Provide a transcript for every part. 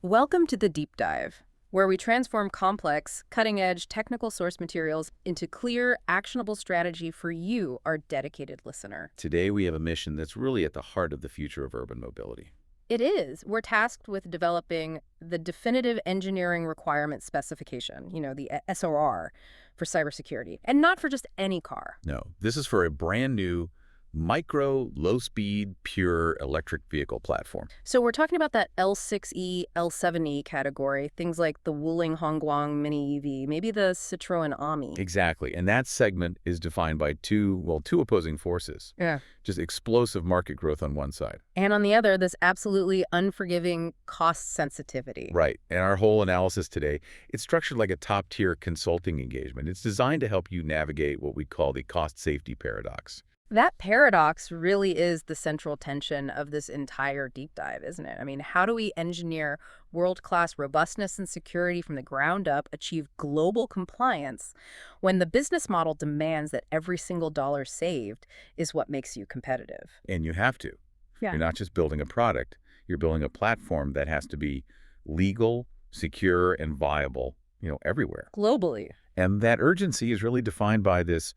Welcome to the Deep Dive, where we transform complex, cutting-edge technical source materials into clear, actionable strategy for you, our dedicated listener. Today, we have a mission that's really at the heart of the future of urban mobility. It is. We're tasked with developing the definitive engineering requirement specification, the SOR, for cybersecurity, and not for just any car. No, this is for a brand new, micro, low-speed, pure electric vehicle platform. So we're talking about that L6E, L7E category, things like the Wuling Hongguang Mini EV, maybe the Citroën Ami. Exactly, and that segment is defined by two opposing forces. Yeah. Just explosive market growth on one side. And on the other, this absolutely unforgiving cost sensitivity. Right, and our whole analysis today, it's structured like a top-tier consulting engagement. It's designed to help you navigate what we call the cost-safety paradox. That paradox really is the central tension of this entire deep dive, isn't it? I mean, how do we engineer world-class robustness and security from the ground up, achieve global compliance, when the business model demands that every single dollar saved is what makes you competitive? And you have to. Yeah. You're not just building a product, you're building a platform that has to be legal, secure, and viable, everywhere. Globally. And that urgency is really defined by this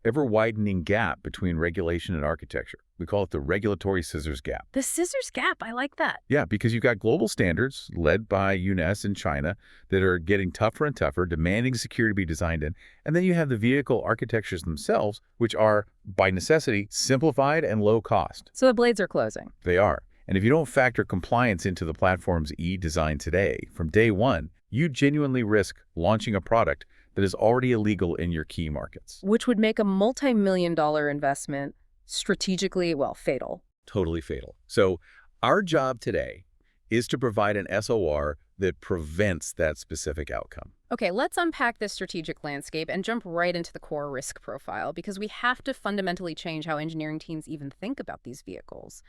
ever-widening gap between regulation and architecture. We call it the regulatory scissors gap. The scissors gap, I like that. Yeah, because you've got global standards led by UNECE in China that are getting tougher and tougher, demanding security to be designed in. And then you have the vehicle architectures themselves, which are, by necessity, simplified and low cost. So the blades are closing. They are. And if you don't factor compliance into the platform's e-design today, from day one, you genuinely risk launching a product that is already illegal in your key markets. Which would make a multi-million-dollar investment strategically, fatal. Totally fatal. So our job today is to provide an SOR that prevents that specific outcome. Okay, let's unpack this strategic landscape and jump right into the core risk profile, because we have to fundamentally change how engineering teams even think about these vehicles.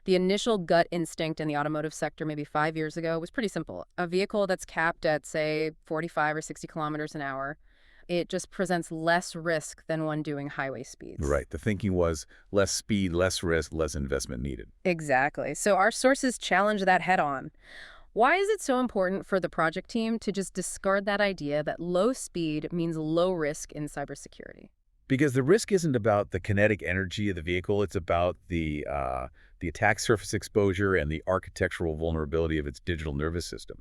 The initial gut instinct in the automotive sector maybe 5 years ago was pretty simple. A vehicle that's capped at, say, 45 or 60 kilometers an hour, it just presents less risk than one doing highway speeds. Right. The thinking was less speed, less risk, less investment needed. Exactly. So our sources challenge that head on. Why is it so important for the project team to just discard that idea that low speed means low risk in cybersecurity? Because the risk isn't about the kinetic energy of the vehicle. It's about the attack surface exposure and the architectural vulnerability of its digital nervous system.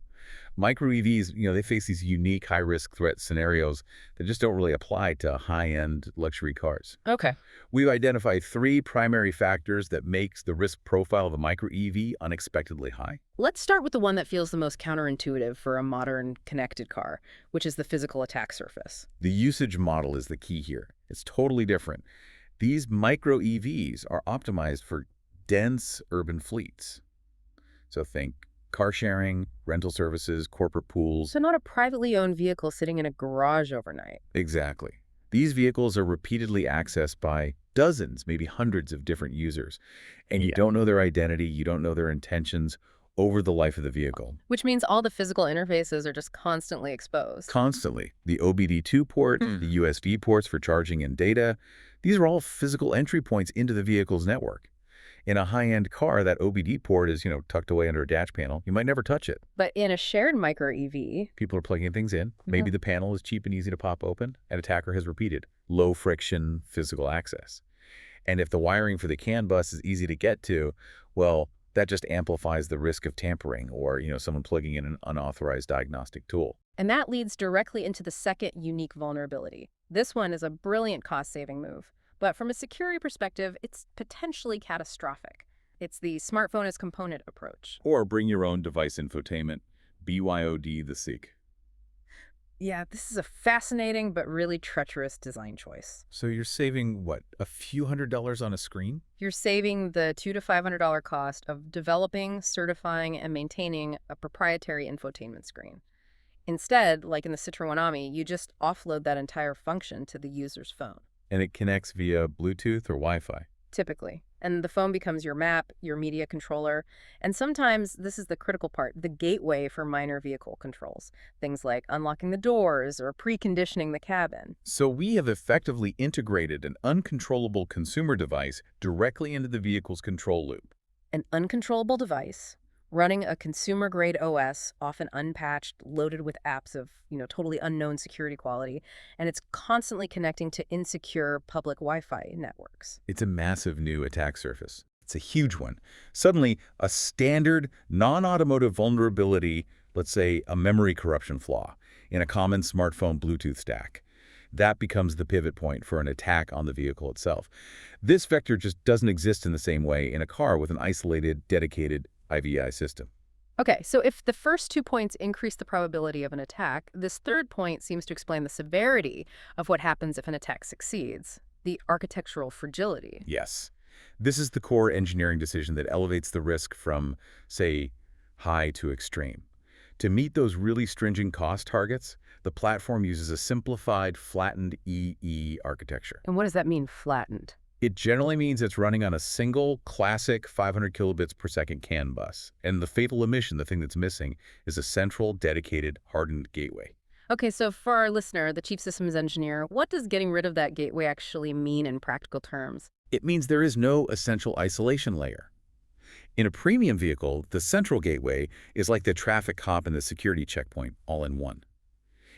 Micro EVs, they face these unique high-risk threat scenarios that just don't really apply to high-end luxury cars. Okay. We've identified 3 primary factors that makes the risk profile of a micro EV unexpectedly high. Let's start with the one that feels the most counterintuitive for a modern connected car, which is the physical attack surface. The usage model is the key here. It's totally different. These micro EVs are optimized for dense urban fleets. So think car sharing, rental services, corporate pools. So not a privately owned vehicle sitting in a garage overnight. Exactly. These vehicles are repeatedly accessed by dozens, maybe hundreds of different users. And you don't know their identity, you don't know their intentions over the life of the vehicle. Which means all the physical interfaces are just constantly exposed. Constantly. The OBD2 port, the USB ports for charging and data, these are all physical entry points into the vehicle's network. In a high-end car, that OBD port is, tucked away under a dash panel. You might never touch it. But in a shared micro EV, people are plugging things in. Maybe the panel is cheap and easy to pop open. An attacker has repeated low-friction physical access. And if the wiring for the CAN bus is easy to get to, well, that just amplifies the risk of tampering or, someone plugging in an unauthorized diagnostic tool. And that leads directly into the second unique vulnerability. This one is a brilliant cost-saving move. But from a security perspective, it's potentially catastrophic. It's the smartphone as component approach. Or bring your own device infotainment, BYOD the SEC. Yeah, this is a fascinating but really treacherous design choice. So you're saving, what, a few $100s on a screen? You're saving the $200 to $500 cost of developing, certifying, and maintaining a proprietary infotainment screen. Instead, like in the Citroën Ami, you just offload that entire function to the user's phone. And it connects via Bluetooth or Wi-Fi. Typically. And the phone becomes your map, your media controller, and sometimes, this is the critical part, the gateway for minor vehicle controls. Things like unlocking the doors or preconditioning the cabin. So we have effectively integrated an uncontrollable consumer device directly into the vehicle's control loop. An uncontrollable device running a consumer-grade OS, often unpatched, loaded with apps of, totally unknown security quality, and it's constantly connecting to insecure public Wi-Fi networks. It's a massive new attack surface. It's a huge one. Suddenly, a standard non-automotive vulnerability, let's say a memory corruption flaw, in a common smartphone Bluetooth stack. That becomes the pivot point for an attack on the vehicle itself. This vector just doesn't exist in the same way in a car with an isolated, dedicated IVI system. Okay, so if the first 2 points increase the probability of an attack, this third point seems to explain the severity of what happens if an attack succeeds, the architectural fragility. Yes. This is the core engineering decision that elevates the risk from, say, high to extreme. To meet those really stringent cost targets, the platform uses a simplified, flattened EE architecture. And what does that mean, flattened? It generally means it's running on a single, classic 500 kilobits per second CAN bus. And the fatal omission, the thing that's missing, is a central, dedicated, hardened gateway. Okay, so for our listener, the chief systems engineer, what does getting rid of that gateway actually mean in practical terms? It means there is no essential isolation layer. In a premium vehicle, the central gateway is like the traffic cop and the security checkpoint, all in one.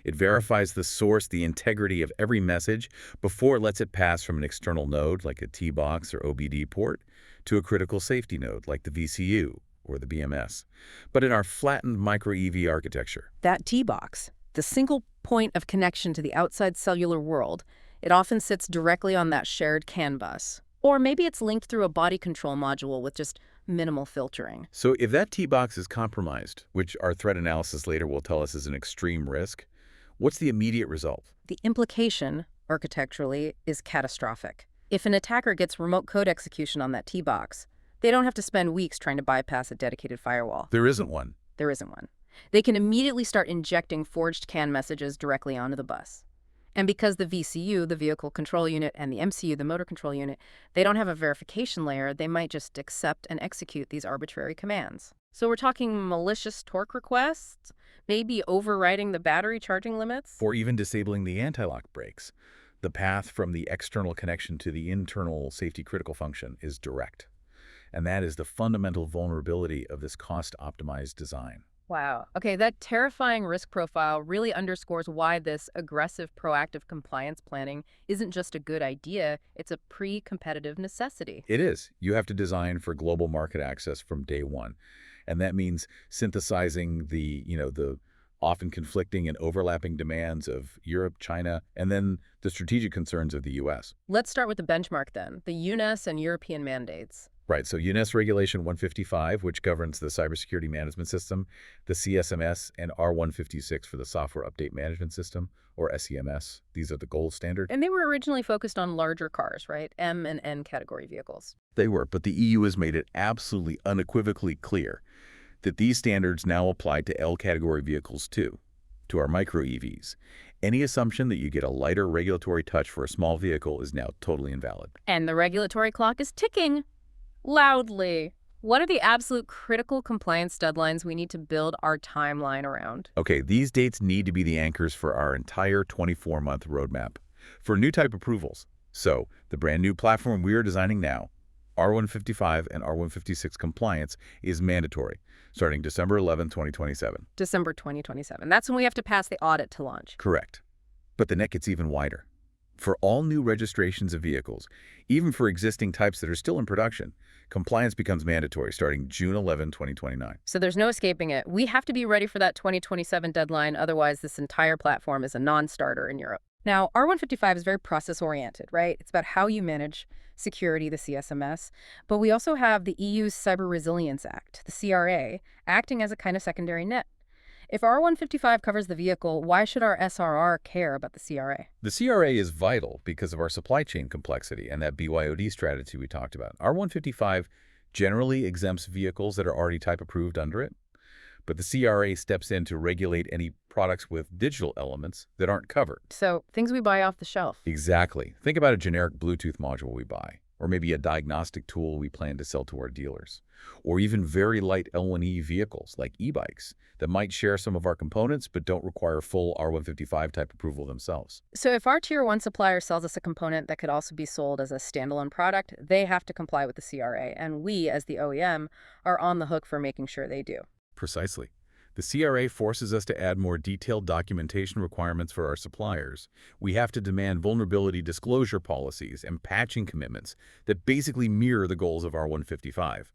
It verifies the source, the integrity of every message before it lets it pass from an external node, like a T-box or OBD port, to a critical safety node, like the VCU or the BMS. But in our flattened micro-EV architecture, That T-box, the single point of connection to the outside cellular world, it often sits directly on that shared CAN bus. Or maybe it's linked through a body control module with just minimal filtering. so if that T-box is compromised, which our threat analysis later will tell us is an extreme risk, what's the immediate result? The implication, architecturally, is catastrophic. If an attacker gets remote code execution on that T-box, they don't have to spend weeks trying to bypass a dedicated firewall. There isn't one. There isn't one. They can immediately start injecting forged CAN messages directly onto the bus. And because the VCU, the vehicle control unit, and the MCU, the motor control unit, they don't have a verification layer, they might just accept and execute these arbitrary commands. So we're talking malicious torque requests, maybe overriding the battery charging limits. Or even disabling the anti-lock brakes. The path from the external connection to the internal safety critical function is direct. And that is the fundamental vulnerability of this cost-optimized design. Wow. Okay, that terrifying risk profile really underscores why this aggressive proactive compliance planning isn't just a good idea, it's a pre-competitive necessity. It is. You have to design for global market access from day one. And that means synthesizing the often conflicting and overlapping demands of Europe, China, and then the strategic concerns of the U.S. Let's start with the benchmark then, the UNECE and European mandates. Right, so UNECE Regulation 155, which governs the Cybersecurity Management System, the CSMS, and R156 for the Software Update Management System, or SEMS. These are the gold standard. And they were originally focused on larger cars, right? M and N category vehicles. They were, but the EU has made it absolutely unequivocally clear that these standards now apply to L category vehicles too, to our micro-EVs. Any assumption that you get a lighter regulatory touch for a small vehicle is now totally invalid. And the regulatory clock is ticking loudly. What are the absolute critical compliance deadlines we need to build our timeline around? Okay, these dates need to be the anchors for our entire 24-month roadmap for new type approvals. So, the brand new platform we are designing now, R155 and R156 compliance, is mandatory, starting December 11, 2027. December 2027. That's when we have to pass the audit to launch. Correct. But the net gets even wider. For all new registrations of vehicles, even for existing types that are still in production, compliance becomes mandatory starting June 11, 2029. So there's no escaping it. We have to be ready for that 2027 deadline, otherwise this entire platform is a non-starter in Europe. Now, R155 is very process-oriented, right? It's about how you manage security, the CSMS, but we also have the EU's Cyber Resilience Act, the CRA, acting as a kind of secondary net. If R155 covers the vehicle, why should our SRR care about the CRA? The CRA is vital because of our supply chain complexity and that BYOD strategy we talked about. R155 generally exempts vehicles that are already type approved under it, but the CRA steps in to regulate any products with digital elements that aren't covered. So things we buy off the shelf. Exactly. Think about a generic Bluetooth module we buy, or maybe a diagnostic tool we plan to sell to our dealers, or even very light L1E vehicles like e-bikes that might share some of our components but don't require full R155 type approval themselves. So if our Tier 1 supplier sells us a component that could also be sold as a standalone product, they have to comply with the CRA, and we, as the OEM, are on the hook for making sure they do. Precisely. The CRA forces us to add more detailed documentation requirements for our suppliers. We have to demand vulnerability disclosure policies and patching commitments that basically mirror the goals of R155.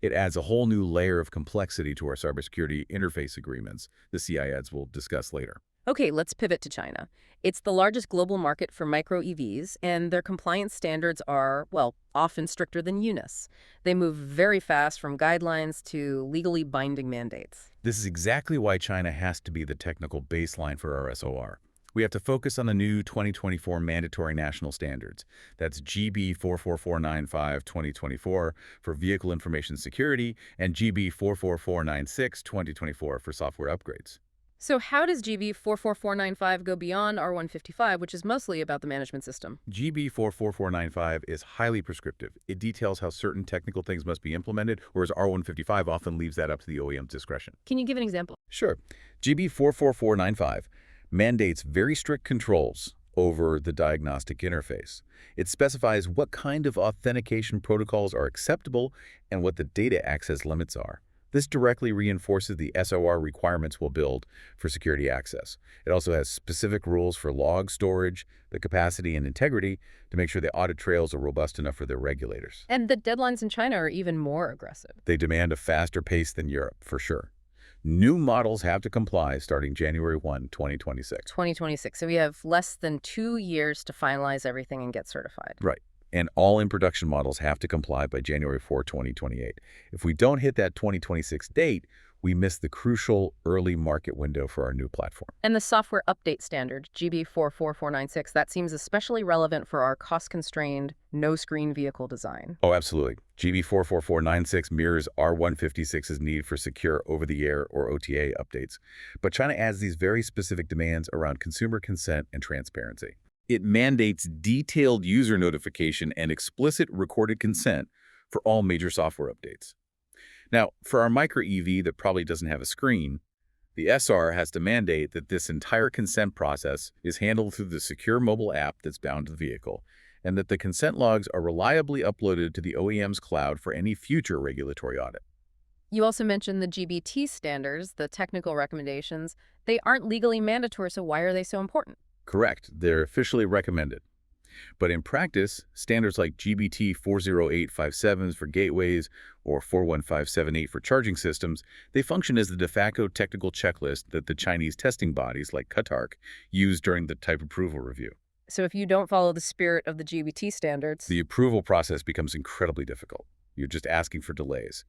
It adds a whole new layer of complexity to our cybersecurity interface agreements, the CIADs will discuss later. Okay, let's pivot to China. It's the largest global market for micro-EVs, and their compliance standards are, well, often stricter than UNECE. They move very fast from guidelines to legally binding mandates. This is exactly why China has to be the technical baseline for our SOR. We have to focus on the new 2024 mandatory national standards. That's GB 44495-2024 for vehicle information security and GB 44496-2024 for software upgrades. So how does GB 44495 go beyond R155, which is mostly about the management system? GB 44495 is highly prescriptive. It details how certain technical things must be implemented, whereas R155 often leaves that up to the OEM's discretion. Can you give an example? Sure. GB 44495 mandates very strict controls over the diagnostic interface. It specifies what kind of authentication protocols are acceptable and what the data access limits are. This directly reinforces the SOR requirements we'll build for security access. It also has specific rules for log storage, the capacity and integrity to make sure the audit trails are robust enough for their regulators. And the deadlines in China are even more aggressive. They demand a faster pace than Europe, for sure. New models have to comply starting January 1, 2026. 2026. So we have less than 2 years to finalize everything and get certified. Right. And all in-production models have to comply by January 4, 2028. If we don't hit that 2026 date, we miss the crucial early market window for our new platform. And the software update standard, GB 44496, that seems especially relevant for our cost-constrained, no-screen vehicle design. Oh, absolutely. GB 44496 mirrors R156's need for secure over-the-air or OTA updates. But China adds these very specific demands around consumer consent and transparency. It mandates detailed user notification and explicit recorded consent for all major software updates. Now, for our micro EV that probably doesn't have a screen, the SR has to mandate that this entire consent process is handled through the secure mobile app that's bound to the vehicle, and that the consent logs are reliably uploaded to the OEM's cloud for any future regulatory audit. You also mentioned the GBT standards, the technical recommendations. They aren't legally mandatory, so why are they so important? Correct, they're officially recommended. But in practice, standards like GBT 40857s for gateways or 41578 for charging systems, they function as the de facto technical checklist that the Chinese testing bodies like CATARC use during the type approval review. So if you don't follow the spirit of the GBT standards... The approval process becomes incredibly difficult. You're just asking for delays.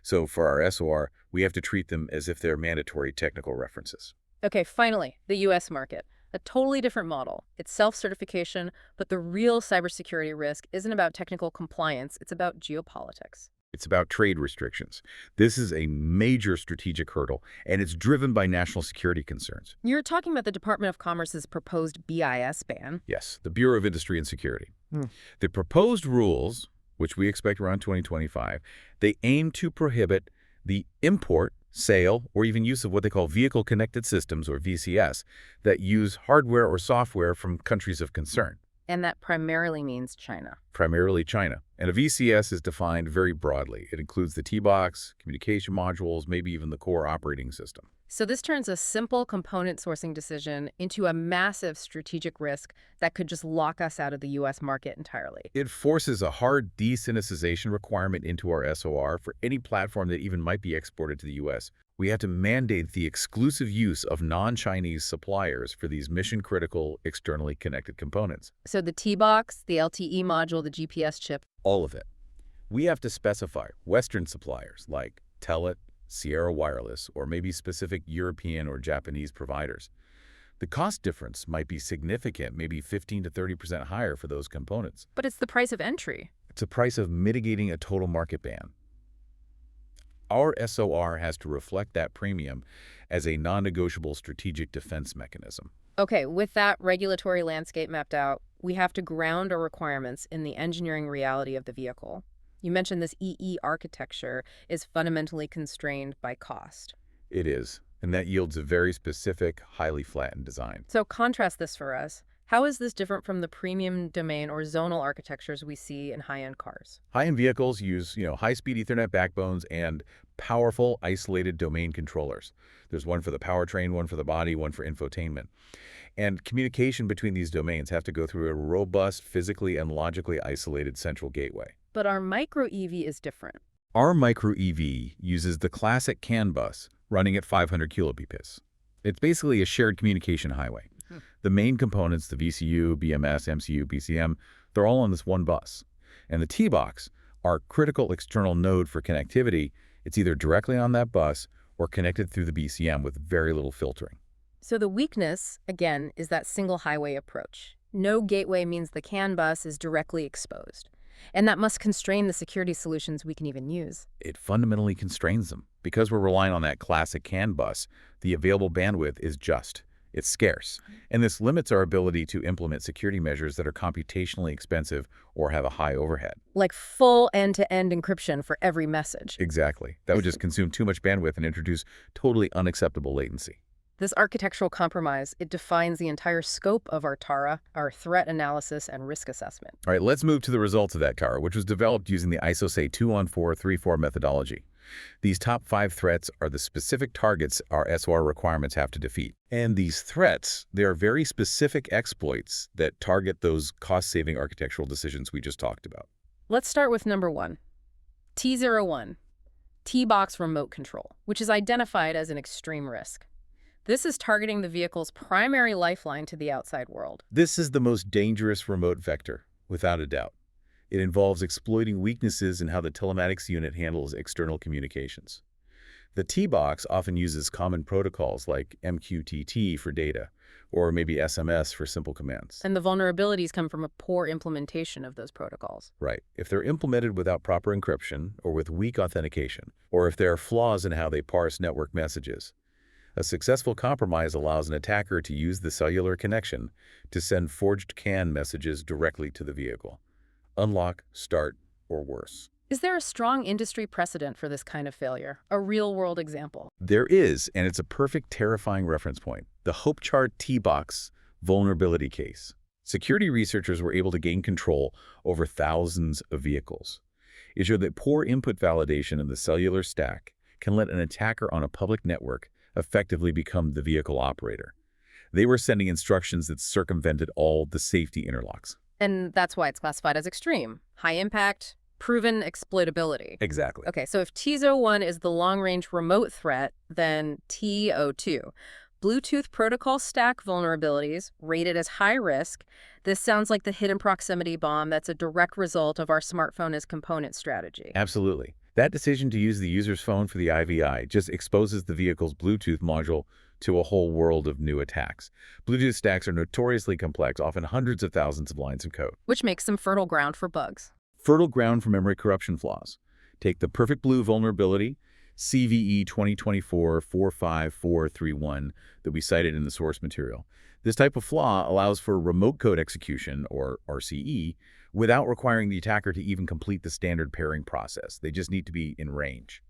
So for our SOR, we have to treat them as if they're mandatory technical references. Okay, finally, the U.S. market. A totally different model. It's self-certification, but the real cybersecurity risk isn't about technical compliance, it's about geopolitics. It's about trade restrictions. This is a major strategic hurdle, and it's driven by national security concerns. You're talking about the Department of Commerce's proposed BIS ban. Yes, the Bureau of Industry and Security. The proposed rules, which we expect around 2025, they aim to prohibit the import, sale, or even use of what they call vehicle connected systems, or VCS, that use hardware or software from countries of concern. And that primarily means China. Primarily China. And a VCS is defined very broadly. It includes the T-box, communication modules, maybe even the core operating system. So this turns a simple component sourcing decision into a massive strategic risk that could just lock us out of the U.S. market entirely. It forces a hard desynchronization requirement into our SOR for any platform that even might be exported to the U.S. We have to mandate the exclusive use of non-Chinese suppliers for these mission-critical, externally connected components. So the T-box, the LTE module, the GPS chip. All of it. We have to specify Western suppliers like Telit, Sierra Wireless, or maybe specific European or Japanese providers. The cost difference might be significant, maybe 15 to 30% higher for those components. But it's the price of entry. It's the price of mitigating a total market ban. Our SOR has to reflect that premium as a non-negotiable strategic defense mechanism. Okay, with that regulatory landscape mapped out, we have to ground our requirements in the engineering reality of the vehicle. You mentioned this EE architecture is fundamentally constrained by cost. It is, and that yields a very specific, highly flattened design. So contrast this for us. How is this different from the premium domain or zonal architectures we see in high-end cars? High-end vehicles use, high-speed Ethernet backbones and powerful isolated domain controllers. There's one for the powertrain, one for the body, one for infotainment. And communication between these domains have to go through a robust, physically and logically isolated central gateway. But our micro EV is different. Our micro EV uses the classic CAN bus running at 500 kilobps. It's basically a shared communication highway. The main components, the VCU, BMS, MCU, BCM, they're all on this one bus. And the T-Box, our critical external node for connectivity, it's either directly on that bus or connected through the BCM with very little filtering. So the weakness, again, is that single highway approach. No gateway means the CAN bus is directly exposed. And that must constrain the security solutions we can even use. It fundamentally constrains them. Because we're relying on that classic CAN bus, the available bandwidth is just. It's scarce. And this limits our ability to implement security measures that are computationally expensive or have a high overhead. Like full end-to-end encryption for every message. Exactly. That would just consume too much bandwidth and introduce totally unacceptable latency. This architectural compromise, it defines the entire scope of our TARA, our threat analysis and risk assessment. All right, let's move to the results of that TARA, which was developed using the ISO 21434 methodology. These top 5 threats are the specific targets our SOR requirements have to defeat. And these threats, they are very specific exploits that target those cost-saving architectural decisions we just talked about. Let's start with number 1. T01, T-Box remote control, which is identified as an extreme risk. This is targeting the vehicle's primary lifeline to the outside world. This is the most dangerous remote vector, without a doubt. It involves exploiting weaknesses in how the telematics unit handles external communications. The T-Box often uses common protocols like MQTT for data, or maybe SMS for simple commands. And the vulnerabilities come from a poor implementation of those protocols. Right. If they're implemented without proper encryption, or with weak authentication, or if there are flaws in how they parse network messages, a successful compromise allows an attacker to use the cellular connection to send forged CAN messages directly to the vehicle. Unlock, start, or worse. Is there a strong industry precedent for this kind of failure? A real-world example? There is, and it's a perfect terrifying reference point. The HopeChart T-Box vulnerability case. Security researchers were able to gain control over thousands of vehicles. It showed that poor input validation in the cellular stack can let an attacker on a public network effectively become the vehicle operator. They were sending instructions that circumvented all the safety interlocks. And that's why it's classified as extreme. High impact, proven exploitability. Exactly. Okay, so if T01 is the long-range remote threat, then T02, Bluetooth protocol stack vulnerabilities rated as high risk. This sounds like the hidden proximity bomb that's a direct result of our smartphone as component strategy. Absolutely. That decision to use the user's phone for the IVI just exposes the vehicle's Bluetooth module to a whole world of new attacks. Bluetooth stacks are notoriously complex, often hundreds of thousands of lines of code. Which makes them fertile ground for bugs. Fertile ground for memory corruption flaws. Take the Perfect Blue vulnerability, CVE 2024-45431, that we cited in the source material. This type of flaw allows for remote code execution, or RCE, without requiring the attacker to even complete the standard pairing process. They just need to be in range.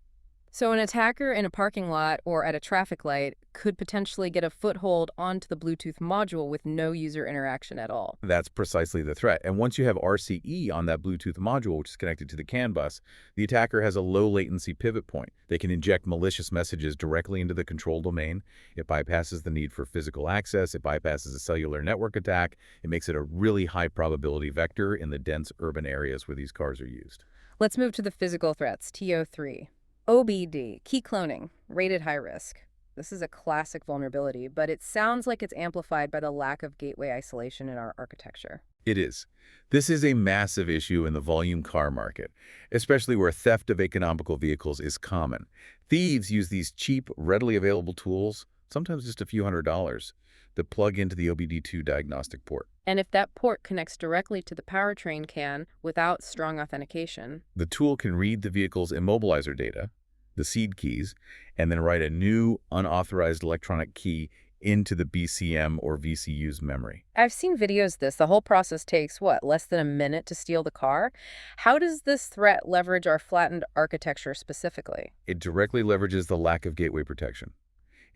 So an attacker in a parking lot or at a traffic light could potentially get a foothold onto the Bluetooth module with no user interaction at all. That's precisely the threat. And once you have RCE on that Bluetooth module, which is connected to the CAN bus, the attacker has a low latency pivot point. They can inject malicious messages directly into the control domain. It bypasses the need for physical access. It bypasses a cellular network attack. It makes it a really high probability vector in the dense urban areas where these cars are used. Let's move to the physical threats, TO3. OBD, key cloning, rated high risk. This is a classic vulnerability, but it sounds like it's amplified by the lack of gateway isolation in our architecture. It is. This is a massive issue in the volume car market, especially where theft of economical vehicles is common. Thieves use these cheap, readily available tools, sometimes just a few $100s, that plug into the OBD2 diagnostic port. And if that port connects directly to the powertrain CAN without strong authentication, the tool can read the vehicle's immobilizer data, the seed keys, and then write a new, unauthorized electronic key into the BCM or VCU's memory. I've seen videos of this. The whole process takes, what, less than a minute to steal the car? How does this threat leverage our flattened architecture specifically? It directly leverages the lack of gateway protection.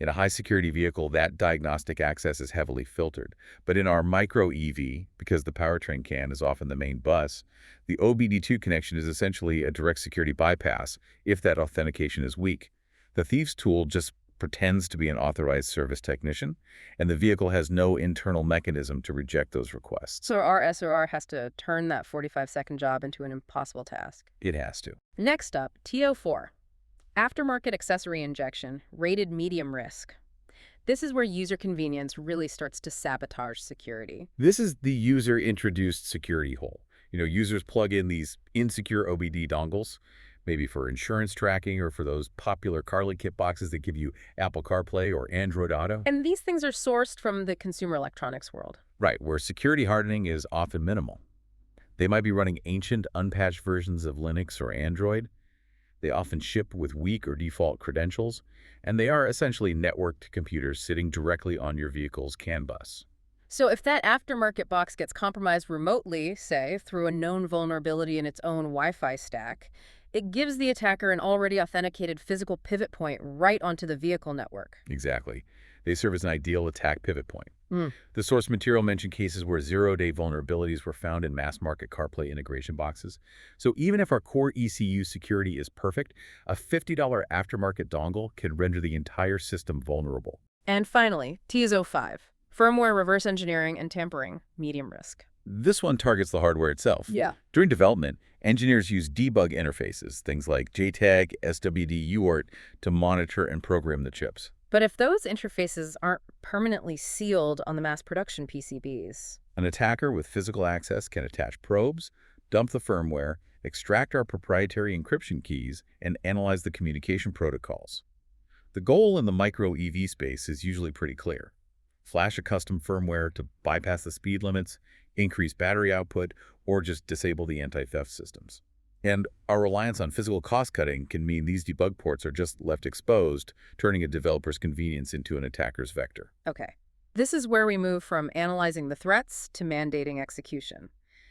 In a high-security vehicle, that diagnostic access is heavily filtered. But in our micro-EV, because the powertrain CAN is often the main bus, the OBD2 connection is essentially a direct security bypass if that authentication is weak. The thief's tool just pretends to be an authorized service technician, and the vehicle has no internal mechanism to reject those requests. So our SOR has to turn that 45-second job into an impossible task. It has to. Next up, TO4. Aftermarket accessory injection, rated medium risk. This is where user convenience really starts to sabotage security. This is the user-introduced security hole. Users plug in these insecure OBD dongles, maybe for insurance tracking or for those popular Carly kit boxes that give you Apple CarPlay or Android Auto. And these things are sourced from the consumer electronics world. Right, where security hardening is often minimal. They might be running ancient, unpatched versions of Linux or Android. They often ship with weak or default credentials, and they are essentially networked computers sitting directly on your vehicle's CAN bus. So if that aftermarket box gets compromised remotely, say, through a known vulnerability in its own Wi-Fi stack, it gives the attacker an already authenticated physical pivot point right onto the vehicle network. Exactly. They serve as an ideal attack pivot point. Mm. The source material mentioned cases where zero-day vulnerabilities were found in mass-market CarPlay integration boxes. So even if our core ECU security is perfect, a $50 aftermarket dongle can render the entire system vulnerable. And finally, TSO5. Firmware reverse engineering and tampering, medium risk. This one targets the hardware itself. Yeah. During development, engineers use debug interfaces, things like JTAG, SWD, UART, to monitor and program the chips. But if those interfaces aren't permanently sealed on the mass production PCBs? An attacker with physical access can attach probes, dump the firmware, extract our proprietary encryption keys, and analyze the communication protocols. The goal in the micro-EV space is usually pretty clear. Flash a custom firmware to bypass the speed limits, increase battery output, or just disable the anti-theft systems. And our reliance on physical cost-cutting can mean these debug ports are just left exposed, turning a developer's convenience into an attacker's vector. Okay. This is where we move from analyzing the threats to mandating execution.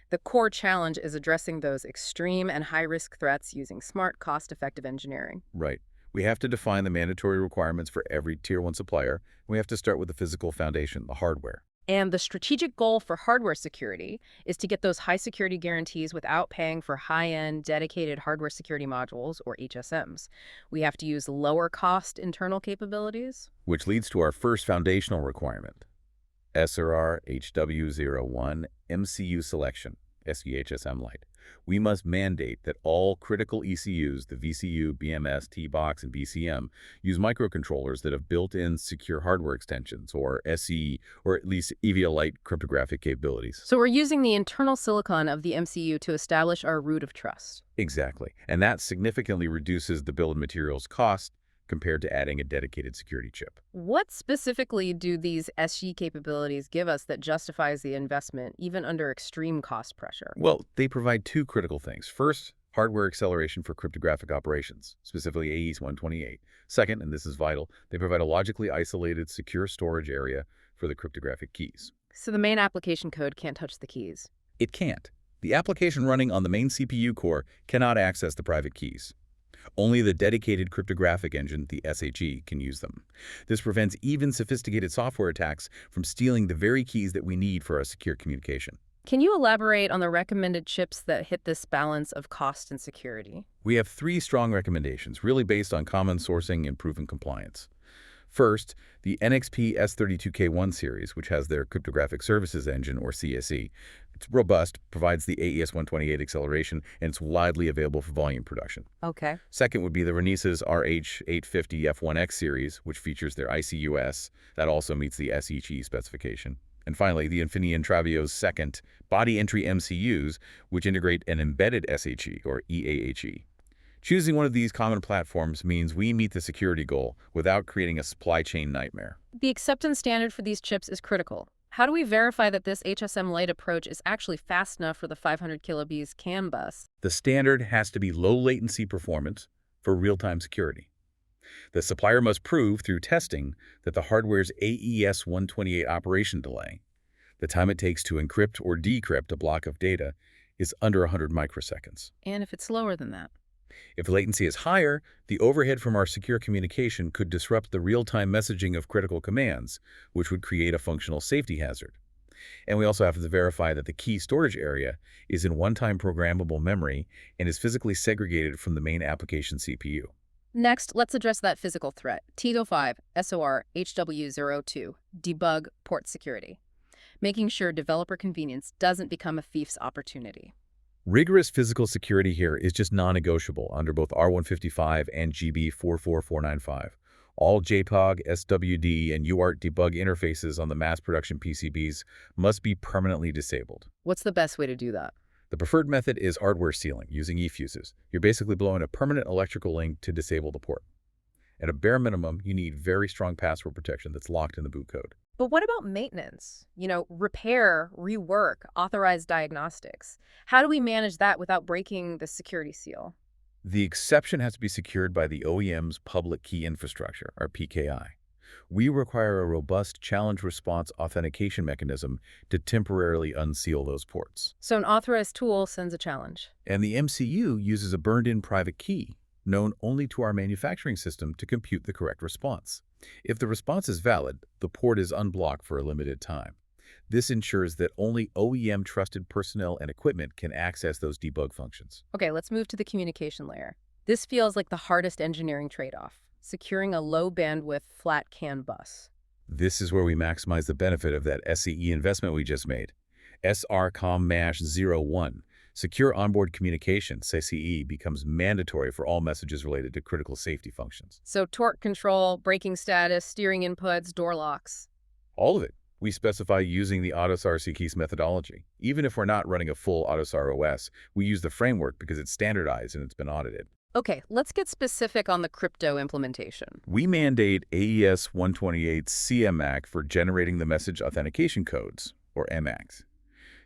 The core challenge is addressing those extreme and high-risk threats using smart, cost-effective engineering. Right. We have to define the mandatory requirements for every Tier 1 supplier. We have to start with the physical foundation, the hardware. And the strategic goal for hardware security is to get those high security guarantees without paying for high-end dedicated hardware security modules, or HSMs. We have to use lower cost internal capabilities. Which leads to our first foundational requirement, SRR HW01 MCU selection, SEHSM Lite. We must mandate that all critical ECUs, the VCU, BMS, T-Box, and BCM, use microcontrollers that have built-in secure hardware extensions, or SE, or at least EVLite cryptographic capabilities. So we're using the internal silicon of the MCU to establish our root of trust. Exactly. And that significantly reduces the bill of materials cost compared to adding a dedicated security chip. What specifically do these SE capabilities give us that justifies the investment, even under extreme cost pressure? Well, they provide two critical things. First, hardware acceleration for cryptographic operations, specifically AES-128. Second, and this is vital, they provide a logically isolated, secure storage area for the cryptographic keys. So the main application code can't touch the keys. It can't. The application running on the main CPU core cannot access the private keys. Only the dedicated cryptographic engine, the SHE, can use them. This prevents even sophisticated software attacks from stealing the very keys that we need for our secure communication. Can you elaborate on the recommended chips that hit this balance of cost and security? We have three strong recommendations, really based on common sourcing and proven compliance. First, the NXP S32K1 series, which has their Cryptographic Services Engine, or CSE. It's robust, provides the AES-128 acceleration, and it's widely available for volume production. Okay. Second would be the Renesas RH850F1X series, which features their ICUS. That also meets the SHE specification. And finally, the Infineon Travio's second body entry MCUs, which integrate an embedded SHE, or EAHE. Choosing one of these common platforms means we meet the security goal without creating a supply chain nightmare. The acceptance standard for these chips is critical. How do we verify that this HSM Lite approach is actually fast enough for the 500 kilobits CAN bus? The standard has to be low latency performance for real-time security. The supplier must prove through testing that the hardware's AES-128 operation delay, the time it takes to encrypt or decrypt a block of data, is under 100 microseconds. And if it's slower than that? If latency is higher, the overhead from our secure communication could disrupt the real-time messaging of critical commands, which would create a functional safety hazard. And we also have to verify that the key storage area is in one-time programmable memory and is physically segregated from the main application CPU. Next, let's address that physical threat. TITO5, SOR, HW02, debug port security, making sure developer convenience doesn't become a thief's opportunity. Rigorous physical security here is just non-negotiable under both R155 and GB 44495. All JPOG, SWD, and UART debug interfaces on the mass production PCBs must be permanently disabled. What's the best way to do that? The preferred method is hardware sealing using eFuses. You're basically blowing a permanent electrical link to disable the port. At a bare minimum, you need very strong password protection that's locked in the boot code. But what about maintenance? Repair, rework, authorized diagnostics. How do we manage that without breaking the security seal? The exception has to be secured by the OEM's public key infrastructure, or PKI. We require a robust challenge response authentication mechanism to temporarily unseal those ports. So an authorized tool sends a challenge. And the MCU uses a burned-in private key, known only to our manufacturing system, to compute the correct response. If the response is valid, the port is unblocked for a limited time. This ensures that only OEM-trusted personnel and equipment can access those debug functions. Okay, let's move to the communication layer. This feels like the hardest engineering trade-off, securing a low-bandwidth flat CAN bus. This is where we maximize the benefit of that SCE investment we just made. SRCOM-01, Secure Onboard Communication, SecOC, becomes mandatory for all messages related to critical safety functions. So torque control, braking status, steering inputs, door locks. All of it. We specify using the AUTOSAR keys methodology. Even if we're not running a full AUTOSAR OS, we use the framework because it's standardized and it's been audited. Okay, let's get specific on the crypto implementation. We mandate AES-128 CMAC for generating the message authentication codes, or MACs.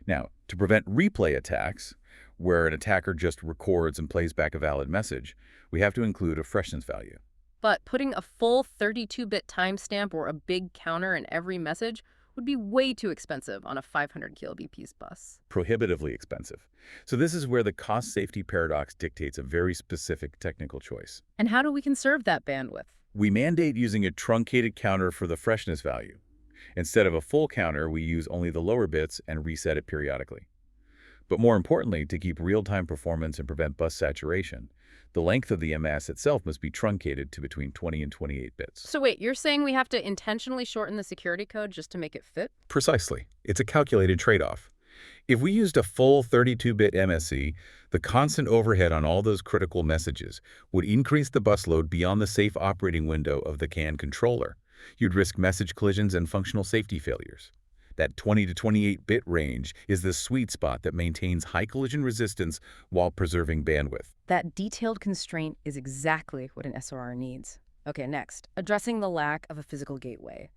Now, to prevent replay attacks, where an attacker just records and plays back a valid message, we have to include a freshness value. But putting a full 32-bit timestamp or a big counter in every message would be way too expensive on a 500 kilobps bus. Prohibitively expensive. So this is where the cost-safety paradox dictates a very specific technical choice. And how do we conserve that bandwidth? We mandate using a truncated counter for the freshness value. Instead of a full counter, we use only the lower bits and reset it periodically. But more importantly, to keep real-time performance and prevent bus saturation, the length of the MS itself must be truncated to between 20 and 28 bits. So wait, you're saying we have to intentionally shorten the security code just to make it fit? Precisely. It's a calculated trade-off. If we used a full 32-bit MSE, the constant overhead on all those critical messages would increase the bus load beyond the safe operating window of the CAN controller. You'd risk message collisions and functional safety failures. That 20 to 28-bit range is the sweet spot that maintains high collision resistance while preserving bandwidth. That detailed constraint is exactly what an SOR needs. Okay, next, addressing the lack of a physical gateway.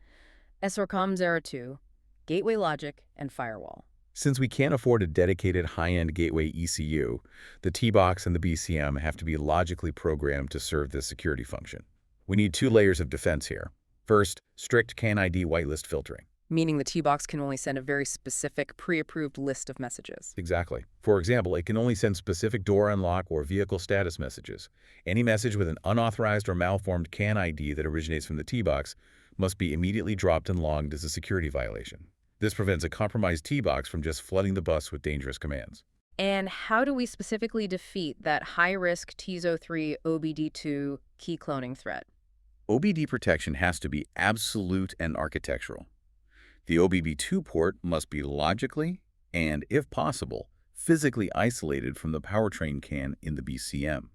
SRCOM-02, gateway logic, and firewall. Since we can't afford a dedicated high-end gateway ECU, the T-Box and the BCM have to be logically programmed to serve this security function. We need two layers of defense here. First, strict CAN ID whitelist filtering. Meaning the T-Box can only send a very specific, pre-approved list of messages. Exactly. For example, it can only send specific door unlock or vehicle status messages. Any message with an unauthorized or malformed CAN ID that originates from the T-Box must be immediately dropped and logged as a security violation. This prevents a compromised T-Box from just flooding the bus with dangerous commands. And how do we specifically defeat that high-risk TISO3 OBD2 key cloning threat? OBD protection has to be absolute and architectural. The OBD2 port must be logically and, if possible, physically isolated from the Powertrain CAN in the BCM.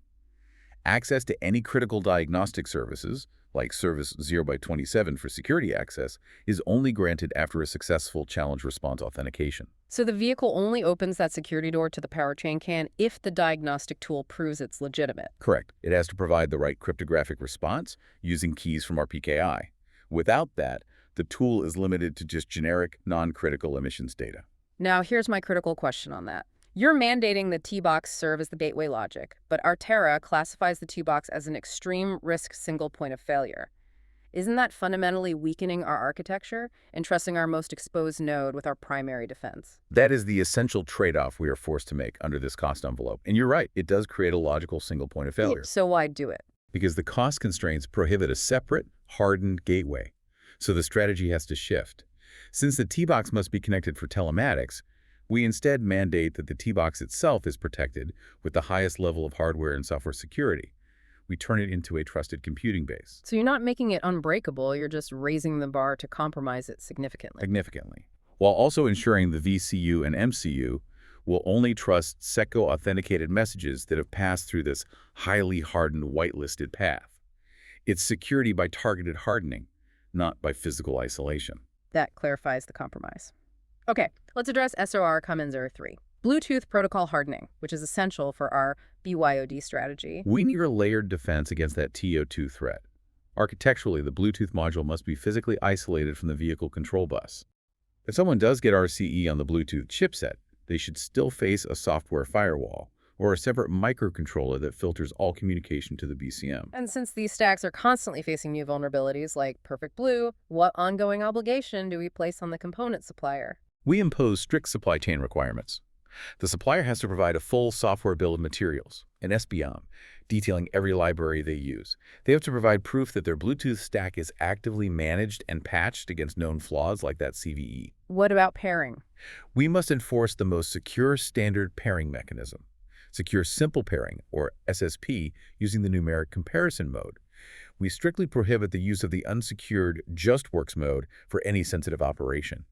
Access to any critical diagnostic services, like Service 0x27 for security access, is only granted after a successful challenge response authentication. So the vehicle only opens that security door to the Powertrain CAN if the diagnostic tool proves it's legitimate. Correct. It has to provide the right cryptographic response using keys from our PKI. Without that, the tool is limited to just generic, non-critical emissions data. Now, here's my critical question on that. You're mandating the T-box serve as the gateway logic, but Artera classifies the T-box as an extreme risk single point of failure. Isn't that fundamentally weakening our architecture, entrusting our most exposed node with our primary defense? That is the essential trade-off we are forced to make under this cost envelope. And you're right, it does create a logical single point of failure. So why do it? Because the cost constraints prohibit a separate, hardened gateway. So the strategy has to shift. Since the T-box must be connected for telematics, we instead mandate that the T-box itself is protected with the highest level of hardware and software security. We turn it into a trusted computing base. So you're not making it unbreakable, you're just raising the bar to compromise it Significantly. While also ensuring the VCU and MCU will only trust SecOC authenticated messages that have passed through this highly hardened whitelisted path. It's security by targeted hardening, not by physical isolation. That clarifies the compromise. Okay, let's address SOR Cummins R3. Bluetooth protocol hardening, which is essential for our BYOD strategy. We need a layered defense against that TO2 threat. Architecturally, the Bluetooth module must be physically isolated from the vehicle control bus. If someone does get RCE on the Bluetooth chipset, they should still face a software firewall or a separate microcontroller that filters all communication to the BCM. And since these stacks are constantly facing new vulnerabilities like Perfect Blue, what ongoing obligation do we place on the component supplier? We impose strict supply chain requirements. The supplier has to provide a full software bill of materials, an SBOM, detailing every library they use. They have to provide proof that their Bluetooth stack is actively managed and patched against known flaws like that CVE. What about pairing? We must enforce the most secure standard pairing mechanism. Secure Simple Pairing, or SSP, using the numeric comparison mode. We strictly prohibit the use of the unsecured JustWorks mode for any sensitive operation.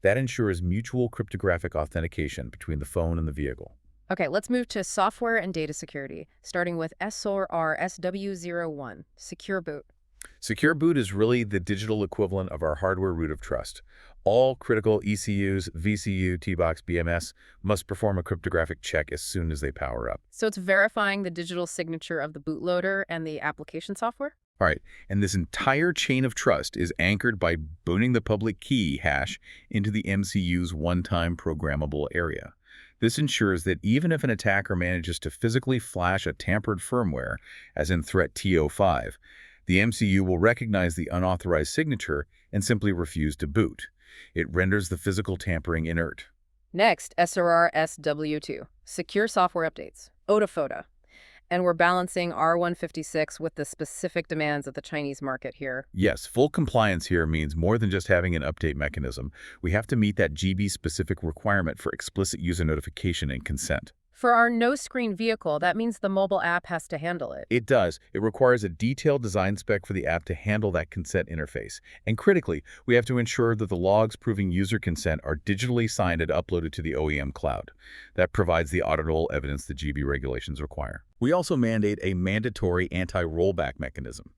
That ensures mutual cryptographic authentication between the phone and the vehicle. Okay, let's move to software and data security, starting with SOR SW01, Secure Boot. Secure Boot is really the digital equivalent of our hardware root of trust. All critical ECUs, VCU, T-box, BMS must perform a cryptographic check as soon as they power up. So it's verifying the digital signature of the bootloader and the application software? All right, and this entire chain of trust is anchored by booting the public key hash into the MCU's one-time programmable area. This ensures that even if an attacker manages to physically flash a tampered firmware, as in threat TO5, the MCU will recognize the unauthorized signature and simply refuse to boot. It renders the physical tampering inert. Next, SOR SW2, Secure Software Updates, OTAFOTA. And we're balancing R156 with the specific demands of the Chinese market here. Yes, full compliance here means more than just having an update mechanism. We have to meet that GB-specific requirement for explicit user notification and consent. For our no-screen vehicle, that means the mobile app has to handle it. It does. It requires a detailed design spec for the app to handle that consent interface. And critically, we have to ensure that the logs proving user consent are digitally signed and uploaded to the OEM cloud. That provides the auditable evidence the GB regulations require. We also mandate a mandatory anti-rollback mechanism.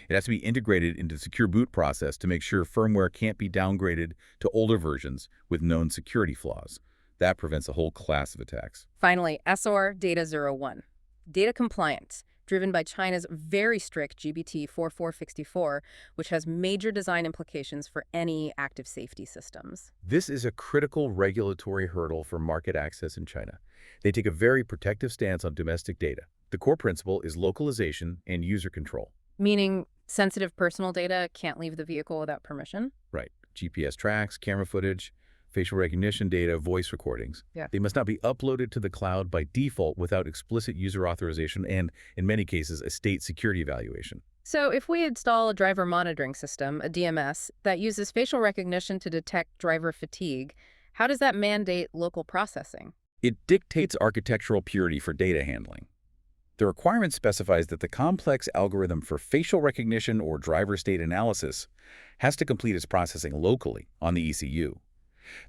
It has to be integrated into the secure boot process to make sure firmware can't be downgraded to older versions with known security flaws. That prevents a whole class of attacks. Finally, SOR Data 01, data compliance, driven by China's very strict GBT 4464, which has major design implications for any active safety systems. This is a critical regulatory hurdle for market access in China. They take a very protective stance on domestic data. The core principle is localization and user control. Meaning sensitive personal data can't leave the vehicle without permission? Right. GPS tracks, camera footage, facial recognition data, voice recordings. Yeah. They must not be uploaded to the cloud by default without explicit user authorization and, in many cases, a state security evaluation. So if we install a driver monitoring system, a DMS, that uses facial recognition to detect driver fatigue, how does that mandate local processing? It dictates architectural purity for data handling. The requirement specifies that the complex algorithm for facial recognition or driver state analysis has to complete its processing locally on the ECU.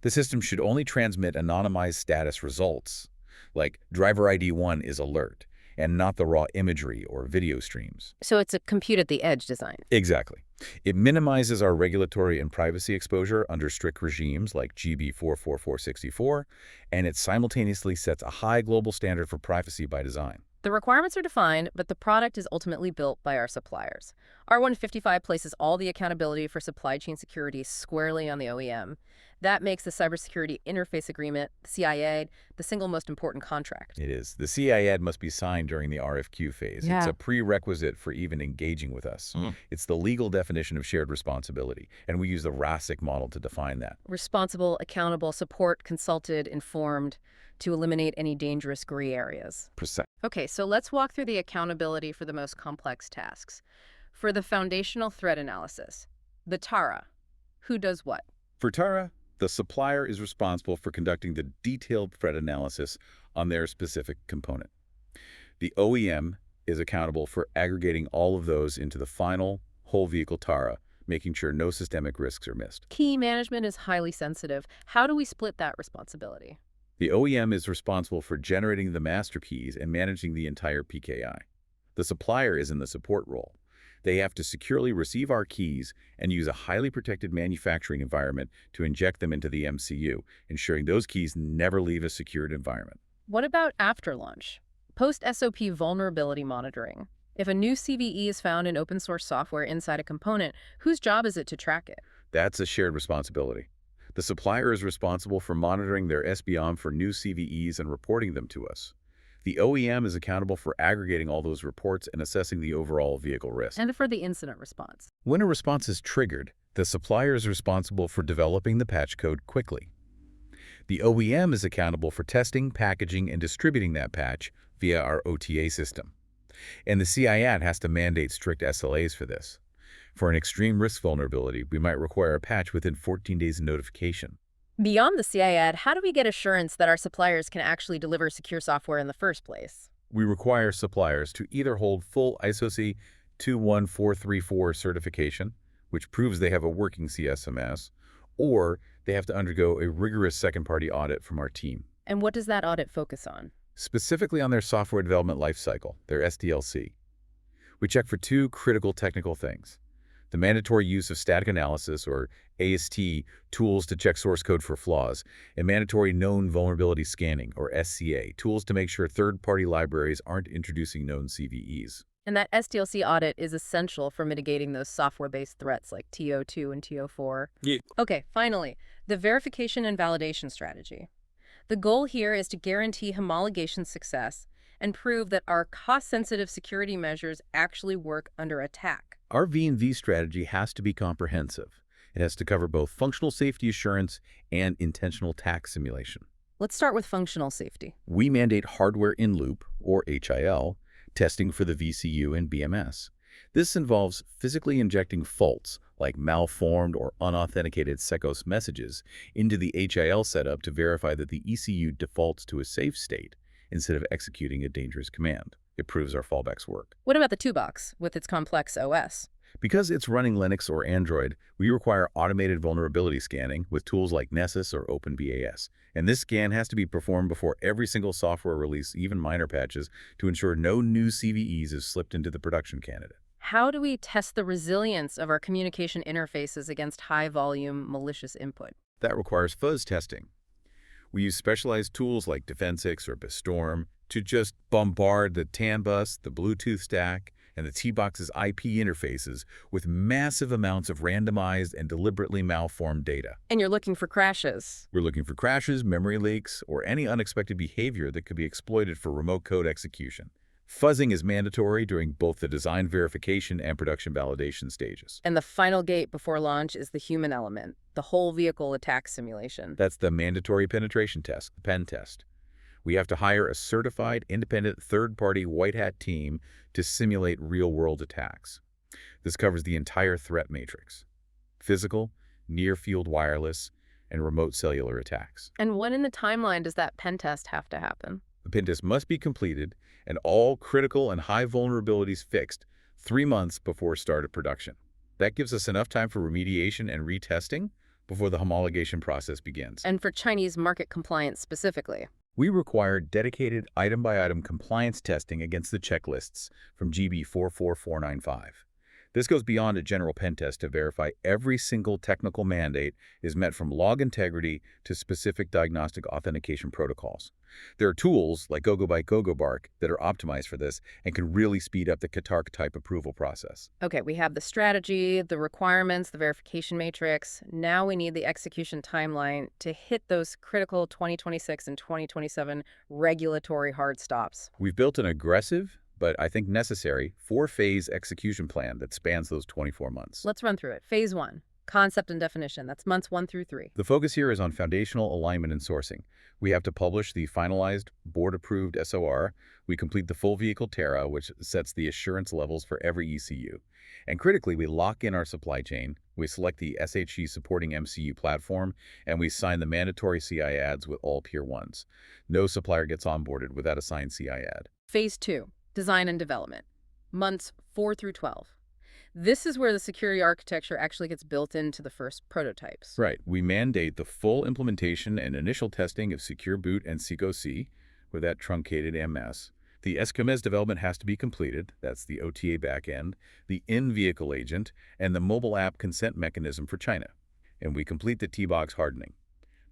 The system should only transmit anonymized status results, like driver ID 1 is alert, and not the raw imagery or video streams. So it's a compute-at-the-edge design. Exactly. It minimizes our regulatory and privacy exposure under strict regimes like GB 44464, and it simultaneously sets a high global standard for privacy by design. The requirements are defined, but the product is ultimately built by our suppliers. R155 places all the accountability for supply chain security squarely on the OEM. That makes the Cybersecurity Interface Agreement, the CIA, the single most important contract. It is. The CIAD must be signed during the RFQ phase. It's Yeah. a prerequisite for even engaging with us. It's the legal definition of shared responsibility, and we use the RASIC model to define that. Responsible, accountable, support, consulted, informed, to eliminate any dangerous gray areas. Precise. Okay, so let's walk through the accountability for the most complex tasks. For the foundational threat analysis, the TARA, who does what? For TARA, the supplier is responsible for conducting the detailed threat analysis on their specific component. The OEM is accountable for aggregating all of those into the final whole vehicle TARA, making sure no systemic risks are missed. Key management is highly sensitive. How do we split that responsibility? The OEM is responsible for generating the master keys and managing the entire PKI. The supplier is in the support role. They have to securely receive our keys and use a highly protected manufacturing environment to inject them into the MCU, ensuring those keys never leave a secured environment. What about after launch? Post-SOP vulnerability monitoring. If a new CVE is found in open source software inside a component, whose job is it to track it? That's a shared responsibility. The supplier is responsible for monitoring their SBOM for new CVEs and reporting them to us. The OEM is accountable for aggregating all those reports and assessing the overall vehicle risk. And for the incident response. When a response is triggered, the supplier is responsible for developing the patch code quickly. The OEM is accountable for testing, packaging, and distributing that patch via our OTA system. And the CIAD has to mandate strict SLAs for this. For an extreme risk vulnerability, we might require a patch within 14 days of notification. Beyond the CIAD, how do we get assurance that our suppliers can actually deliver secure software in the first place? We require suppliers to either hold full ISO 21434 certification, which proves they have a working CSMS, or they have to undergo a rigorous second-party audit from our team. And what does that audit focus on? Specifically on their software development lifecycle, their SDLC. We check for two critical technical things: the mandatory use of static analysis, or AST, tools to check source code for flaws, and mandatory known vulnerability scanning, or SCA, tools to make sure third-party libraries aren't introducing known CVEs. And that SDLC audit is essential for mitigating those software-based threats like TO2 and TO4. Yeah. Okay, finally, the verification and validation strategy. The goal here is to guarantee homologation success and prove that our cost-sensitive security measures actually work under attack. Our V&V strategy has to be comprehensive. It has to cover both functional safety assurance and intentional attack simulation. Let's start with functional safety. We mandate hardware in-loop, or HIL, testing for the VCU and BMS. This involves physically injecting faults, like malformed or unauthenticated SecOC messages, into the HIL setup to verify that the ECU defaults to a safe state instead of executing a dangerous command. It proves our fallbacks work. What about the toolbox with its complex OS? Because it's running Linux or Android, we require automated vulnerability scanning with tools like Nessus or OpenBAS. And this scan has to be performed before every single software release, even minor patches, to ensure no new CVEs have slipped into the production candidate. How do we test the resilience of our communication interfaces against high-volume malicious input? That requires fuzz testing. We use specialized tools like DefenseX or Bestorm to just bombard the TAN bus, the Bluetooth stack, and the T-Box's IP interfaces with massive amounts of randomized and deliberately malformed data. And you're looking for crashes. We're looking for crashes, memory leaks, or any unexpected behavior that could be exploited for remote code execution. Fuzzing is mandatory during both the design verification and production validation stages. And the final gate before launch is the human element, the whole vehicle attack simulation. That's the mandatory penetration test, the pen test. We have to hire a certified, independent, third-party white hat team to simulate real-world attacks. This covers the entire threat matrix: physical, near-field wireless, and remote cellular attacks. And when in the timeline does that pen test have to happen? The pen test must be completed and all critical and high vulnerabilities fixed 3 months before start of production. That gives us enough time for remediation and retesting before the homologation process begins. And for Chinese market compliance specifically? We require dedicated item-by-item compliance testing against the checklists from GB 44495. This goes beyond a general pen test to verify every single technical mandate is met, from log integrity to specific diagnostic authentication protocols. There are tools like GoGoByte GoGoBark that are optimized for this and can really speed up the Qatar type approval process. Okay, we have the strategy, the requirements, the verification matrix. Now we need the execution timeline to hit those critical 2026 and 2027 regulatory hard stops. We've built an aggressive, but I think necessary, 4-phase execution plan that spans those 24 months. Let's run through it. Phase 1, concept and definition. That's months 1 through 3. The focus here is on foundational alignment and sourcing. We have to publish the finalized, board-approved SOR. We complete the full vehicle TERA, which sets the assurance levels for every ECU. And critically, we lock in our supply chain, we select the SHE supporting MCU platform, and we sign the mandatory CI ads with all Tier 1s. No supplier gets onboarded without a signed CI ad. Phase 2, design and development. Months 4 through 12. This is where the security architecture actually gets built into the first prototypes. Right. We mandate the full implementation and initial testing of Secure Boot and SecOC with that truncated MS. The SCMS development has to be completed. That's the OTA backend, the in-vehicle agent, and the mobile app consent mechanism for China. And we complete the T-box hardening.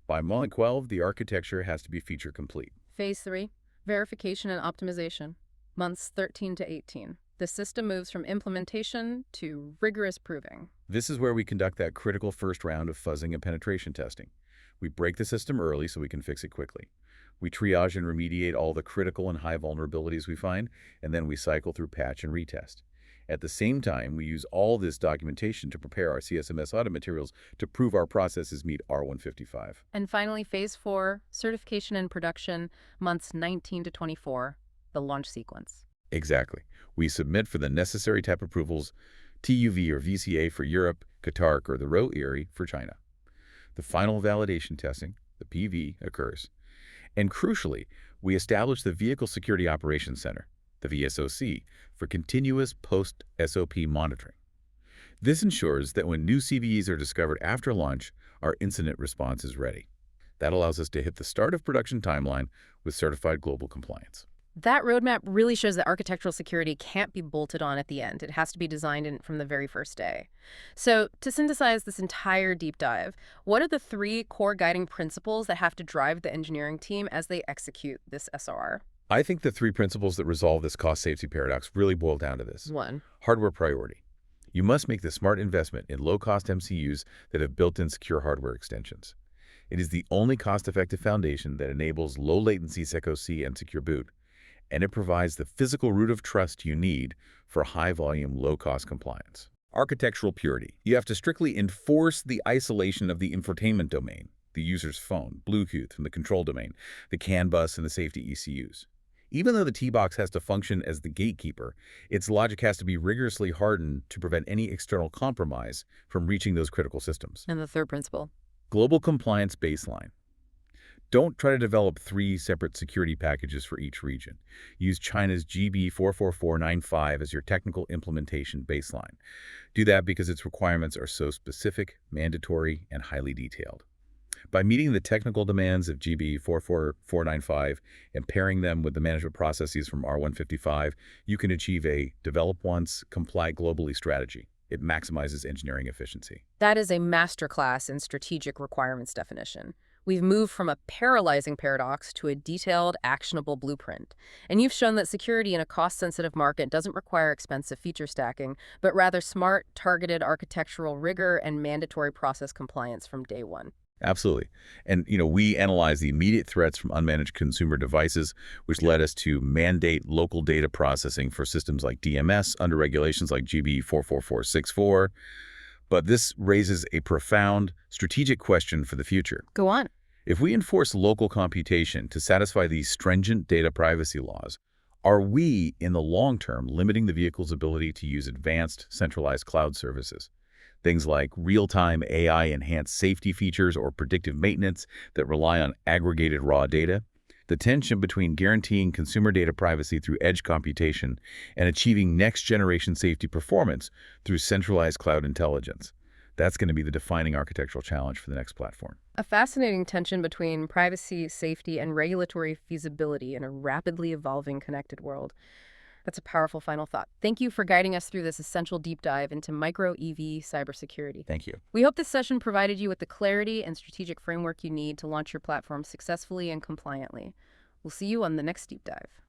By month 12, the architecture has to be feature complete. Phase 3, verification and optimization. Months 13 to 18. The system moves from implementation to rigorous proving. This is where we conduct that critical first round of fuzzing and penetration testing. We break the system early so we can fix it quickly. We triage and remediate all the critical and high vulnerabilities we find, and then we cycle through patch and retest. At the same time, we use all this documentation to prepare our CSMS audit materials to prove our processes meet R155. And finally, Phase 4, certification and production, months 19 to 24, the launch sequence. Exactly. We submit for the necessary type approvals, TUV or VCA for Europe, Qatar, or the RO ERI for China. The final validation testing, the PV, occurs. And crucially, we establish the Vehicle Security Operations Center, the VSOC, for continuous post-SOP monitoring. This ensures that when new CVEs are discovered after launch, our incident response is ready. That allows us to hit the start of production timeline with certified global compliance. That roadmap really shows that architectural security can't be bolted on at the end. It has to be designed in from the very first day. So, to synthesize this entire deep dive, what are the 3 core guiding principles that have to drive the engineering team as they execute this SOR? I think the 3 principles that resolve this cost-safety paradox really boil down to this. 1. Hardware priority. You must make the smart investment in low-cost MCUs that have built-in secure hardware extensions. It is the only cost-effective foundation that enables low-latency SecOC and Secure Boot, and it provides the physical root of trust you need for high-volume, low-cost compliance. Architectural purity. You have to strictly enforce the isolation of the infotainment domain, the user's phone, Bluetooth from the control domain, the CAN bus, and the safety ECUs. Even though the T-box has to function as the gatekeeper, its logic has to be rigorously hardened to prevent any external compromise from reaching those critical systems. And the 3rd principle? Global compliance baseline. Don't try to develop 3 separate security packages for each region. Use China's GB 44495 as your technical implementation baseline. Do that because its requirements are so specific, mandatory, and highly detailed. By meeting the technical demands of GB 44495 and pairing them with the management processes from R155, you can achieve a develop once, comply globally strategy. It maximizes engineering efficiency. That is a masterclass in strategic requirements definition. We've moved from a paralyzing paradox to a detailed, actionable blueprint. And you've shown that security in a cost-sensitive market doesn't require expensive feature stacking, but rather smart, targeted architectural rigor and mandatory process compliance from day one. Absolutely. And, we analyzed the immediate threats from unmanaged consumer devices, which led us to mandate local data processing for systems like DMS under regulations like GB 44464. But this raises a profound strategic question for the future. Go on. If we enforce local computation to satisfy these stringent data privacy laws, are we, in the long term, limiting the vehicle's ability to use advanced centralized cloud services? Things like real-time AI-enhanced safety features or predictive maintenance that rely on aggregated raw data? The tension between guaranteeing consumer data privacy through edge computation and achieving next-generation safety performance through centralized cloud intelligence. That's going to be the defining architectural challenge for the next platform. A fascinating tension between privacy, safety, and regulatory feasibility in a rapidly evolving connected world. That's a powerful final thought. Thank you for guiding us through this essential deep dive into micro EV cybersecurity. Thank you. We hope this session provided you with the clarity and strategic framework you need to launch your platform successfully and compliantly. We'll see you on the next deep dive.